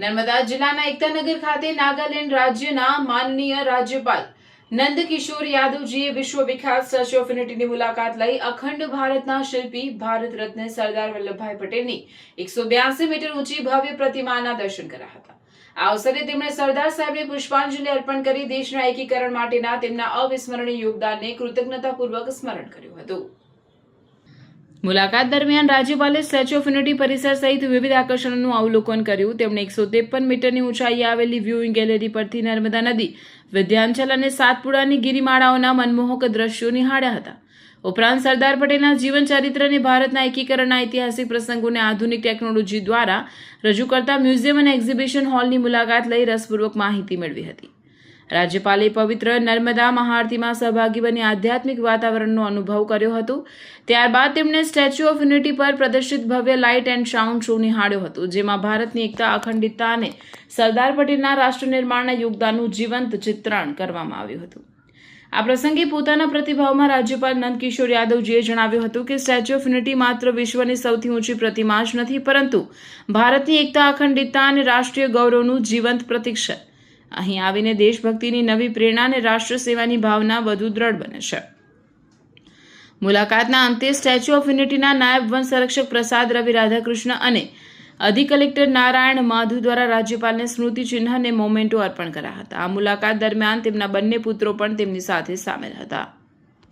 નર્મદા જિલ્લાના એકતાનગર ખાતે નાગાલેન્ડ રાજ્યના માનનીય રાજ્યપાલ નંદકિશોર યાદવજીએ વિશ્વ વિખ્યાત સ્ટેચ્યુ ઓફ યુનિટીની મુલાકાત લઈ અખંડ ભારતના શિલ્પી ભારત રત્ન સરદાર વલ્લભભાઈ પટેલની 182 મીટર ઊંચી ભવ્ય પ્રતિમાના દર્શન કર્યા હતા। આ અવસરે તેમણે સરદાર સાહેબને પુષ્પાંજલિ અર્પણ કરી દેશના એકીકરણ માટેના તેમના અવિસ્મરણીય યોગદાનને કૃતજ્ઞતાપૂર્વક સ્મરણ કર્યું હતું। મુલાકાત દરમિયાન રાજ્યપાલે સ્ટેચ્યુ ઓફ યુનિટી પરિસર સહિત વિવિધ આકર્ષણોનું અવલોકન કર્યું। તેમણે 153 મીટરની ઊંચાઈએ આવેલી વ્યુઇંગ ગેલેરી પરથી નર્મદા નદી, વિંધ્યાચલ અને સાતપુડાની ગિરિમાળાઓના મનમોહક દ્રશ્યો નિહાળ્યા હતા। ઉપરાંત સરદાર પટેલના જીવન ચરિત્ર અને ભારતના એકીકરણના ઐતિહાસિક પ્રસંગોને આધુનિક ટેકનોલોજી દ્વારા રજૂ કરતા મ્યુઝિયમ અને એક્ઝિબિશન હોલની મુલાકાત લઈ રસપૂર્વક માહિતી મેળવી હતી। રાજ્યપાલે પવિત્ર નર્મદા મહાઆરતીમાં સહભાગી બની આધ્યાત્મિક વાતાવરણનો અનુભવ કર્યો હતો। ત્યારબાદ તેમણે સ્ટેચ્યુ ઓફ યુનિટી પર પ્રદર્શિત ભવ્ય લાઇટ એન્ડ સાઉન્ડ શો નિહાળ્યો હતો, જેમાં ભારતની એકતા, અખંડિતતા અને સરદાર પટેલના રાષ્ટ્ર નિર્માણના યોગદાનનું જીવંત ચિત્રણ કરવામાં આવ્યું હતું। આ પ્રસંગે પોતાના પ્રતિભાવમાં રાજ્યપાલ નંદકિશોર યાદવજીએ જણાવ્યું હતું કે સ્ટેચ્યુ ઓફ યુનિટી માત્ર વિશ્વની સૌથી ઊંચી પ્રતિમા જ નથી, પરંતુ ભારતની એકતા, અખંડિતતા અને રાષ્ટ્રીય ગૌરવનું જીવંત પ્રતીક છે। અહીં આવીને દેશભક્તિની નવી પ્રેરણા અને રાષ્ટ્ર સેવાની ભાવના વધુ દ્રઢ બને છે। મુલાકાતના અંતે સ્ટેચ્યુ ઓફ યુનિટીના નાયબ વન સંરક્ષક પ્રસાદ રવિ રાધાકૃષ્ણ અને અધિક કલેક્ટર નારાયણ માધુ દ્વારા રાજ્યપાલને સ્મૃતિ ચિહ્ન અને મોમેન્ટો અર્પણ કર્યા હતા। આ મુલાકાત દરમિયાન તેમના બંને પુત્રો પણ તેમની સાથે સામેલ હતા।